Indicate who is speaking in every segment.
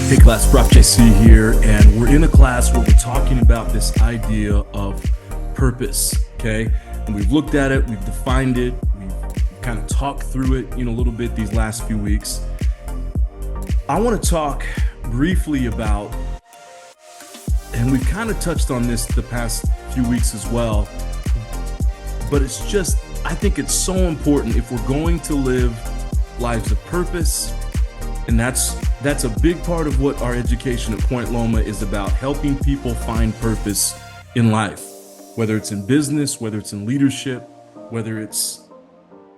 Speaker 1: Hey class, Prof JC here, and we're in a class where we're talking about this idea of purpose, okay? And we've looked at it, we've defined it, we've kind of talked through it, a little bit these last few weeks. I want to talk briefly about, and we've kind of touched on this the past few weeks as well, but I think it's so important if we're going to live lives of purpose. And that's a big part of what our education at Point Loma is about, helping people find purpose in life, whether it's in business, whether it's in leadership, whether it's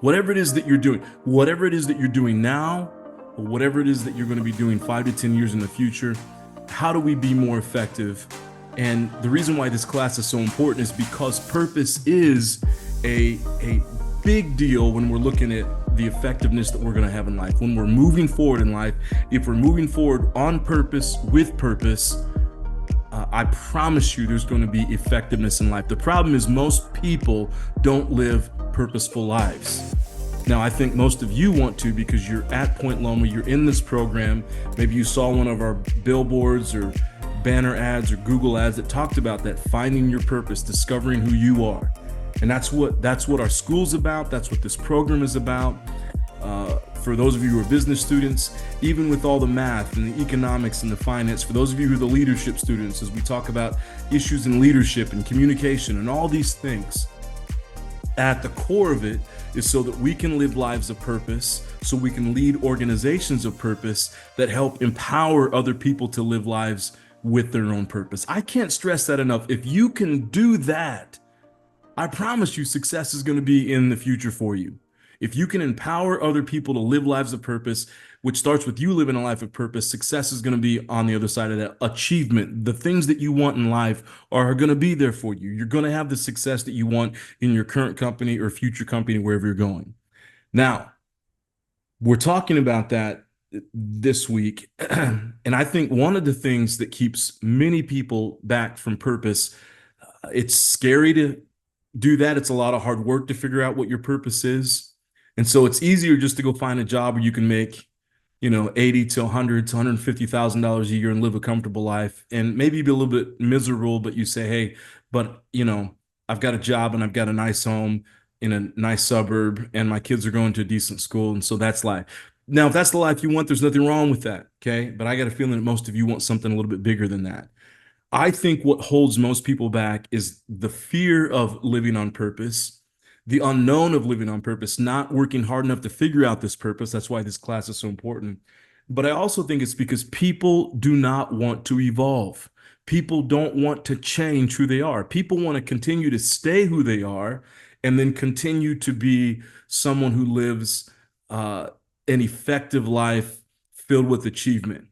Speaker 1: whatever it is that you're doing, whatever it is that you're doing now, or whatever it is that you're going to be doing 5 to 10 years in the future. How do we be more effective? And the reason why this class is so important is because purpose is a big deal when we're looking at the effectiveness that we're going to have in life. When we're moving forward in life, if we're moving forward on purpose, with purpose, I promise you there's going to be effectiveness in life. The problem is most people don't live purposeful lives. Now, I think most of you want to because you're at Point Loma, you're in this program. Maybe you saw one of our billboards or banner ads or Google ads that talked about that, finding your purpose, discovering who you are. And that's what our school's about. That's what this program is about. For those of you who are business students, even with all the math and the economics and the finance, for those of you who are the leadership students, as we talk about issues in leadership and communication and all these things, at the core of it is so that we can live lives of purpose, so we can lead organizations of purpose that help empower other people to live lives with their own purpose. I can't stress that enough. If you can do that, I promise you success is going to be in the future for you. If you can empower other people to live lives of purpose, which starts with you living a life of purpose, success is going to be on the other side of that. Achievement, the things that you want in life are going to be there for you. You're going to have the success that you want in your current company or future company, wherever you're going. Now, we're talking about that this week. And I think one of the things that keeps many people back from purpose, it's scary to do that. It's a lot of hard work to figure out what your purpose is. And so it's easier just to go find a job where you can make, $80 to $100 to $150,000 a year and live a comfortable life and maybe be a little bit miserable, but you say, hey, but I've got a job and I've got a nice home in a nice suburb and my kids are going to a decent school. And so that's life. Now, if that's the life you want, there's nothing wrong with that. Okay. But I got a feeling that most of you want something a little bit bigger than that. I think what holds most people back is the fear of living on purpose, the unknown of living on purpose, not working hard enough to figure out this purpose. That's why this class is so important. But I also think it's because people do not want to evolve. People don't want to change who they are. People want to continue to stay who they are and then continue to be someone who lives an effective life filled with achievement.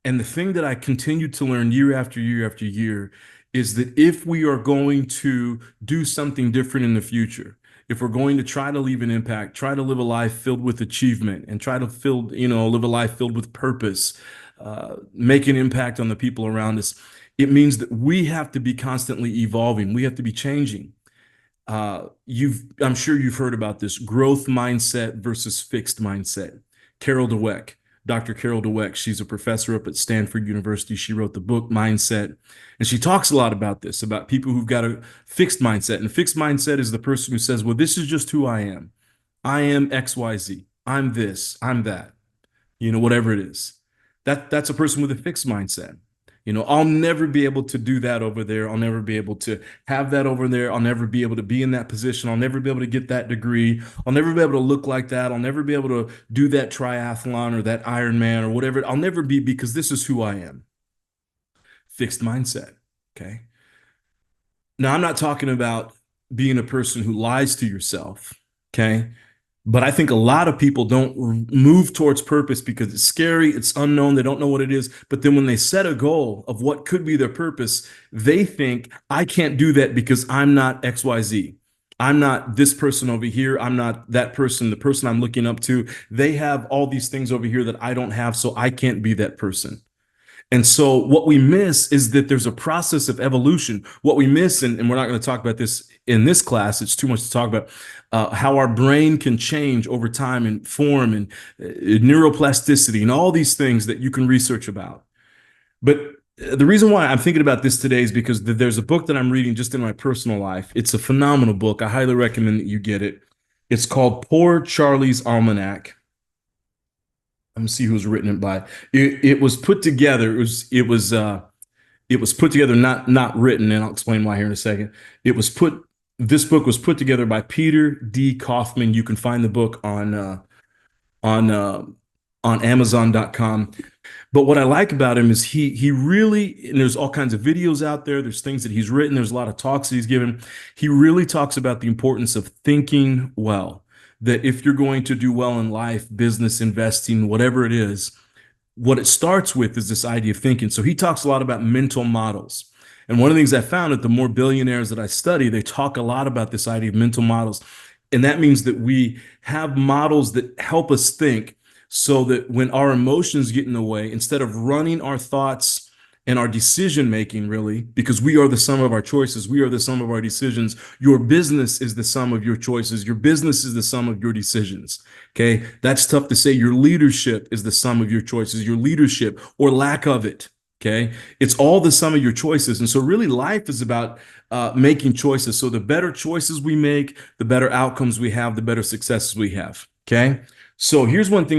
Speaker 1: And the thing that I continue to learn year after year after year is that if we are going to do something different in the future, if we're going to try to leave an impact, try to live a life filled with achievement and try to live a life filled with purpose, make an impact on the people around us, it means that we have to be constantly evolving. We have to be changing. I'm sure you've heard about this growth mindset versus fixed mindset. Carol Dweck. Dr. Carol Dweck, she's a professor up at Stanford University. She wrote the book Mindset, and she talks a lot about this, about people who've got a fixed mindset. And a fixed mindset is the person who says, well, this is just who I am. I am XYZ. I'm this, I'm that, whatever it is. That's a person with a fixed mindset. I'll never be able to do that over there. I'll never be able to have that over there. I'll never be able to be in that position. I'll never be able to get that degree. I'll never be able to look like that. I'll never be able to do that triathlon or that Ironman or whatever. I'll never be, because this is who I am. Fixed mindset. Okay. Now, I'm not talking about being a person who lies to yourself. Okay. But I think a lot of people don't move towards purpose because it's scary, it's unknown, they don't know what it is. But then when they set a goal of what could be their purpose, they think, I can't do that because I'm not XYZ. I'm not this person over here. I'm not that person, the person I'm looking up to. They have all these things over here that I don't have, so I can't be that person. And so what we miss is that there's a process of evolution. What we miss, and we're not going to talk about this in this class, it's too much to talk about, how our brain can change over time and form and neuroplasticity and all these things that you can research about. But the reason why I'm thinking about this today is because there's a book that I'm reading just in my personal life. It's a phenomenal book. I highly recommend that you get it. It's called Poor Charlie's Almanac. Let me see who's written it by. It was put together. It was put together, not written, and I'll explain why here in a second. It was put. This book was put together by Peter D. Kaufman. You can find the book on uh, on Amazon.com. But what I like about him is he really, and there's all kinds of videos out there. There's things that he's written. There's a lot of talks that he's given. He really talks about the importance of thinking well. That if you're going to do well in life, business, investing, whatever it is, what it starts with is this idea of thinking. So he talks a lot about mental models. And one of the things I found that the more billionaires that I study, they talk a lot about this idea of mental models. And that means that we have models that help us think so that when our emotions get in the way, instead of running our thoughts and our decision making, really, because we are the sum of our choices, we are the sum of our decisions. Your business is the sum of your choices. Your business is the sum of your decisions. Okay. That's tough to say. Your leadership is the sum of your choices, your leadership or lack of it. Okay. It's all the sum of your choices. And so really life is about making choices. So the better choices we make, the better outcomes we have, the better successes we have. Okay. So here's one of the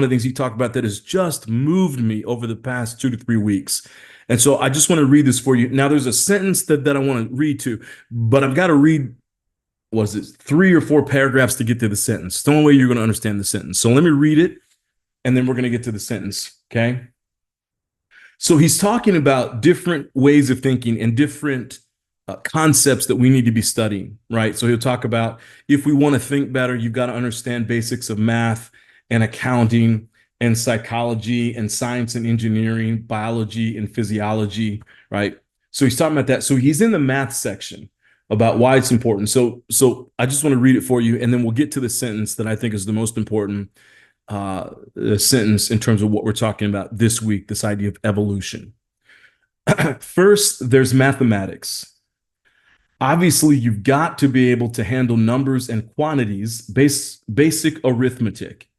Speaker 1: things he talked about that has just moved me over the past 2 to 3 weeks. And so I just want to read this for you. Now there's a sentence that I want to read to, but I've got to read, was it 3 or 4 paragraphs to get to the sentence? The only way you're going to understand the sentence. So let me read it and then we're going to get to the sentence. Okay. So he's talking about different ways of thinking and different concepts that we need to be studying, right? So he'll talk about if we want to think better, you've got to understand basics of math and accounting and psychology and science and engineering, biology and physiology, right? So he's talking about that. So he's in the math section about why it's important. So I just want to read it for you, and then we'll get to the sentence that I think is the most important sentence in terms of what we're talking about this week, this idea of evolution. First, there's mathematics. Obviously, you've got to be able to handle numbers and quantities, basic arithmetic.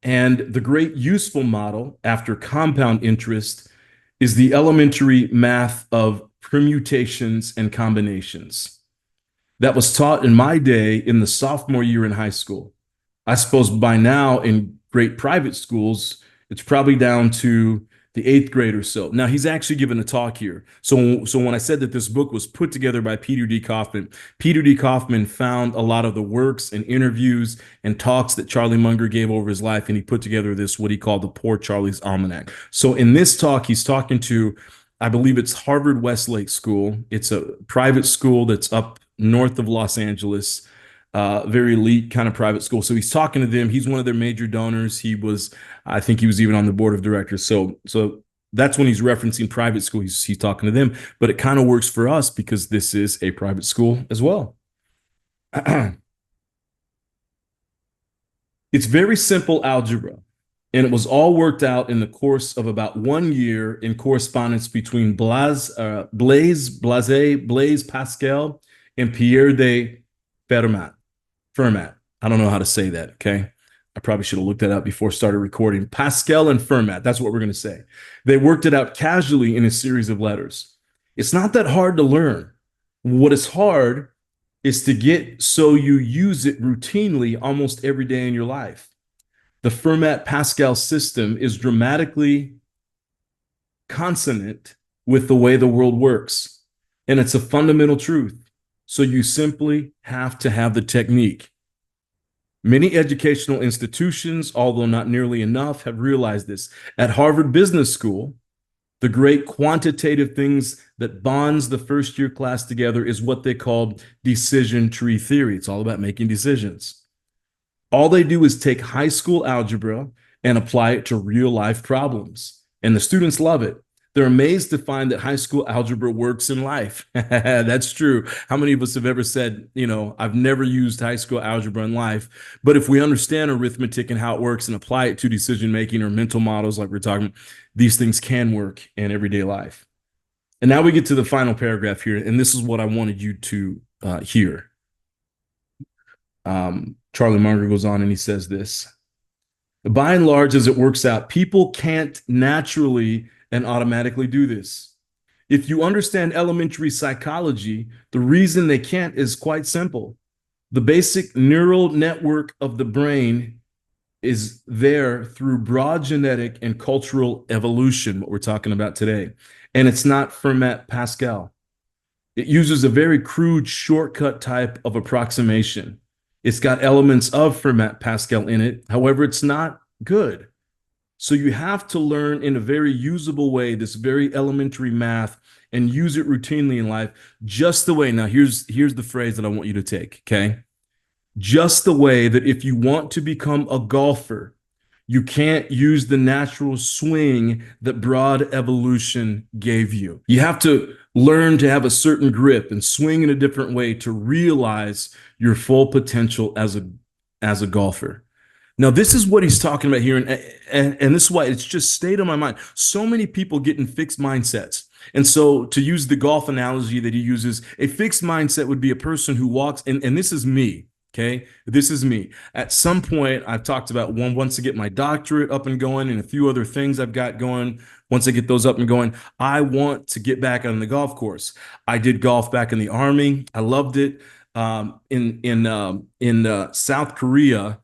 Speaker 1: And the great useful model after compound interest is the elementary math of permutations and combinations. That was taught in my day in the sophomore year in high school. I suppose by now in great private schools, it's probably down to the 8th grade or so. Now, he's actually given a talk here. So when I said that this book was put together by Peter D. Kaufman found a lot of the works and interviews and talks that Charlie Munger gave over his life, and he put together this, what he called the Poor Charlie's Almanac. So in this talk, he's talking to, I believe it's Harvard Westlake School. It's a private school that's up north of Los Angeles. Very elite kind of private school. So he's talking to them. He's one of their major donors. I think he was even on the board of directors. So that's when he's referencing private school. He's talking to them, but it kind of works for us because this is a private school as well. It's very simple algebra, and it was all worked out in the course of about 1 year in correspondence between Blaise Pascal and Pierre de Fermat. I don't know how to say that, okay? I probably should have looked that up before I started recording. Pascal and Fermat, that's what we're going to say. They worked it out casually in a series of letters. It's not that hard to learn. What is hard is to get so you use it routinely almost every day in your life. The Fermat-Pascal system is dramatically consonant with the way the world works, and it's a fundamental truth. So you simply have to have the technique. Many educational institutions, although not nearly enough, have realized this. At Harvard Business School, the great quantitative things that bonds the first year class together is what they call decision tree theory. It's all about making decisions. All they do is take high school algebra and apply it to real life problems. And the students love it. They're amazed to find that high school algebra works in life. That's true. How many of us have ever said, I've never used high school algebra in life, but if we understand arithmetic and how it works and apply it to decision making or mental models like we're talking, these things can work in everyday life. And now we get to the final paragraph here, and this is what I wanted you to hear. Charlie Munger goes on and he says this: by and large, as it works out, people can't naturally and automatically do this. If you understand elementary psychology, the reason they can't is quite simple. The basic neural network of the brain is there through broad genetic and cultural evolution, what we're talking about today. And it's not Fermat Pascal. It uses a very crude shortcut type of approximation. It's got elements of Fermat Pascal in it. However, it's not good. So you have to learn in a very usable way this very elementary math and use it routinely in life, just the way. Now, here's the phrase that I want you to take, okay? Just the way that if you want to become a golfer, you can't use the natural swing that broad evolution gave you. You have to learn to have a certain grip and swing in a different way to realize your full potential as a golfer. Now, this is what he's talking about here, and this is why it's just stayed on my mind. So many people get in fixed mindsets. And so to use the golf analogy that he uses, a fixed mindset would be a person who walks, and this is me, okay? This is me. At some point, I've talked about once I get my doctorate up and going and a few other things I've got going, once I get those up and going, I want to get back on the golf course. I did golf back in the Army. I loved it. In South Korea,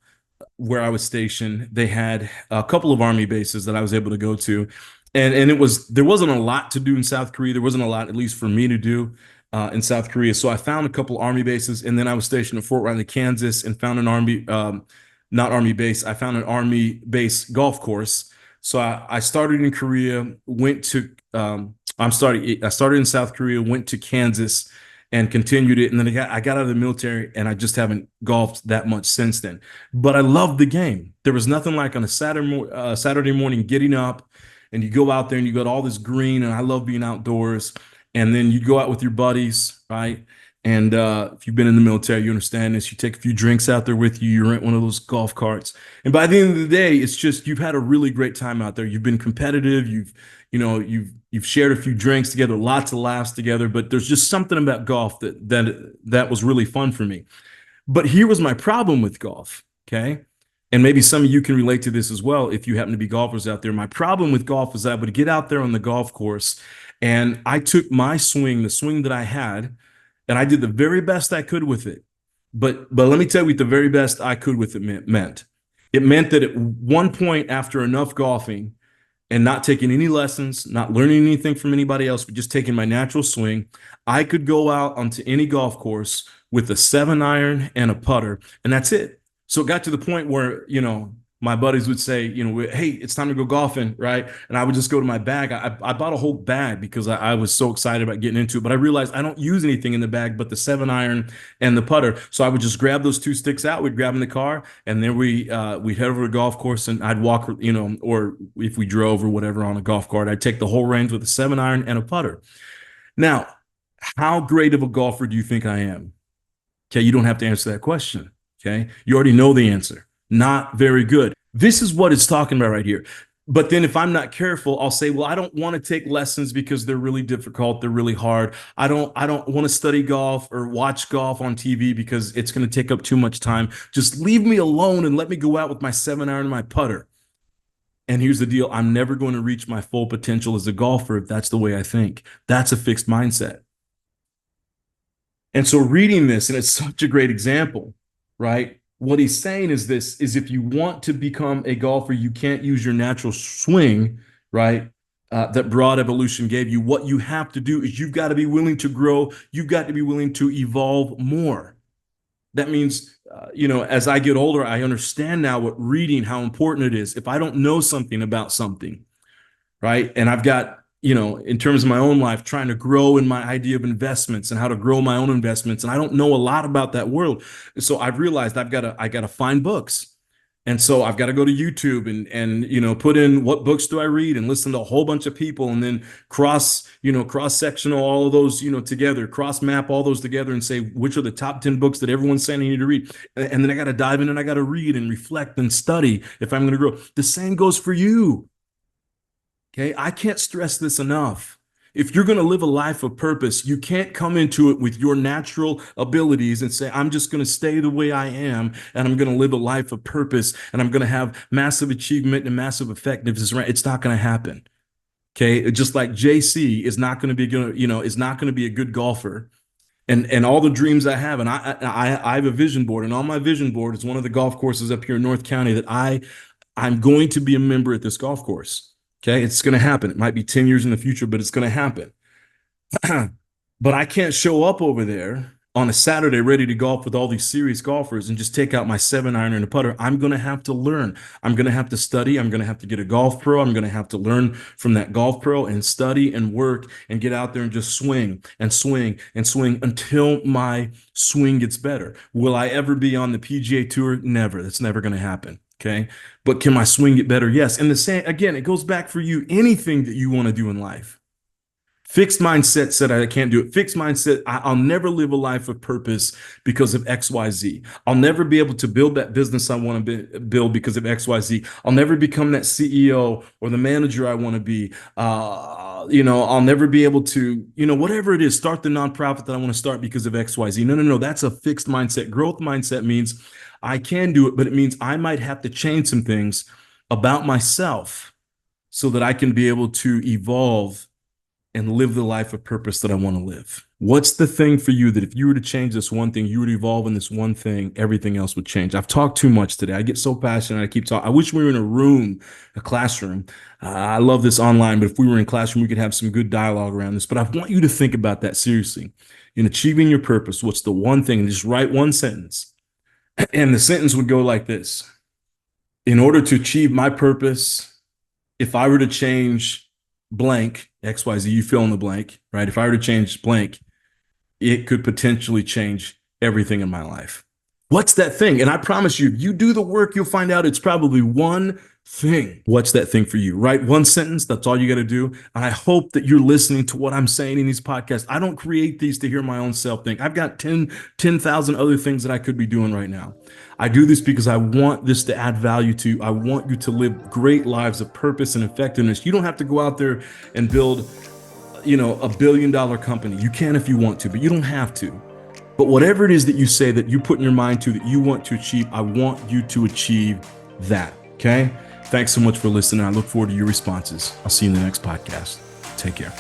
Speaker 1: where I was stationed, they had a couple of Army bases that I was able to go to. And there wasn't a lot to do in South Korea. There wasn't a lot, at least for me to do in South Korea. So I found a couple Army bases, and then I was stationed at Fort Riley, Kansas, and found an Army, not Army base. I found an Army base golf course. So I started in Korea, I started in South Korea, went to Kansas, and continued it. And then I got out of the military, and I just haven't golfed that much since then. But I loved the game. There was nothing like on a Saturday morning getting up, and you go out there and you got all this green, and I love being outdoors. And then you go out with your buddies, right? And if you've been in the military, you understand this. You take a few drinks out there with you. You rent one of those golf carts, and by the end of the day, it's just you've had a really great time out there. You've been competitive. You've shared a few drinks together, lots of laughs together. But there's just something about golf that was really fun for me. But here was my problem with golf, okay? And maybe some of you can relate to this as well if you happen to be golfers out there. My problem with golf is I would get out there on the golf course, and I took my swing, the swing that I had, and I did the very best I could with it. But let me tell you what the very best I could with it meant. It meant that at one point after enough golfing and not taking any lessons, not learning anything from anybody else, but just taking my natural swing, I could go out onto any golf course with a 7-iron and a putter, and that's it. So it got to the point where, my buddies would say, hey, it's time to go golfing, right? And I would just go to my bag. I bought a whole bag because I was so excited about getting into it, but I realized I don't use anything in the bag but the 7-iron and the putter. So I would just grab those two sticks out, we'd grab in the car, and then we'd head over to the golf course, and I'd walk, or if we drove or whatever on a golf cart, I'd take the whole range with a 7-iron and a putter. Now, how great of a golfer do you think I am? Okay, you don't have to answer that question, okay? You already know the answer. Not very good. This is what it's talking about right here. But then if I'm not careful, I'll say, well, I don't want to take lessons because they're really difficult. They're really hard. I don't want to study golf or watch golf on TV because it's going to take up too much time. Just leave me alone and let me go out with my 7-iron and my putter. And here's the deal. I'm never going to reach my full potential as a golfer if that's the way I think. That's a fixed mindset. And so reading this, and it's such a great example, right? What he's saying is this, is if you want to become a golfer, you can't use your natural swing, right? That broad evolution gave you. What you have to do is you've got to be willing to grow. You've got to be willing to evolve more. That means, as I get older, I understand now what reading, how important it is. If I don't know something about something, right? And I've got, in terms of my own life, trying to grow in my idea of investments and how to grow my own investments. And I don't know a lot about that world. So I've realized I got to find books And so I've got to go to YouTube and put in what books do I read and listen to a whole bunch of people and then cross sectional all of those together, cross map all those together and say which are the top 10 books that everyone's saying I need to read. And then I got to dive in and I got to read and reflect and study if I'm going to grow. The same goes for you. Okay, I can't stress this enough. If you're going to live a life of purpose, you can't come into it with your natural abilities and say, I'm just going to stay the way I am and I'm going to live a life of purpose and I'm going to have massive achievement and massive effectiveness. It's not going to happen. Okay, just like JC is not going to be a good golfer. And all the dreams I have, and I have a vision board, and on my vision board is one of the golf courses up here in North County that I'm going to be a member at this golf course. Okay, it's going to happen. It might be 10 years in the future, but it's going to happen. But I can't show up over there on a Saturday ready to golf with all these serious golfers and just take out my 7-iron and a putter. I'm going to have to learn. I'm going to have to study. I'm going to have to get a golf pro. I'm going to have to learn from that golf pro and study and work and get out there and just swing and swing and swing until my swing gets better. Will I ever be on the PGA Tour? Never. That's never going to happen. Okay. But can my swing get better? Yes. And the same, again, it goes back for you, anything that you want to do in life. Fixed mindset said I can't do it. Fixed mindset, I'll never live a life of purpose because of XYZ. I'll never be able to build that business I want to build because of XYZ. I'll never become that CEO or the manager I want to be. I'll never be able to, whatever it is, start the nonprofit that I want to start because of XYZ. No. That's a fixed mindset. Growth mindset means I can do it, but it means I might have to change some things about myself so that I can be able to evolve and live the life of purpose that I want to live. What's the thing for you that if you were to change this one thing, you would evolve in this one thing, everything else would change? I've talked too much today. I get so passionate. I keep talking. I wish we were in a classroom. I love this online, but if we were in a classroom, we could have some good dialogue around this. But I want you to think about that seriously. In achieving your purpose, what's the one thing? And just write one sentence. And the sentence would go like this. In order to achieve my purpose, if I were to change blank, XYZ, you fill in the blank, right? If I were to change blank, it could potentially change everything in my life. What's that thing? And I promise you, if you do the work, you'll find out it's probably one thing. What's that thing for you? Write one sentence. That's all you got to do. And I hope that you're listening to what I'm saying in these podcasts. I don't create these to hear my own self think. I've got 10,000 other things that I could be doing right now. I do this because I want this to add value to you. I want you to live great lives of purpose and effectiveness. You don't have to go out there and build, $1 billion company. You can if you want to, but you don't have to. But whatever it is that you say that you put in your mind to that you want to achieve, I want you to achieve that. Okay? Thanks so much for listening. I look forward to your responses. I'll see you in the next podcast. Take care.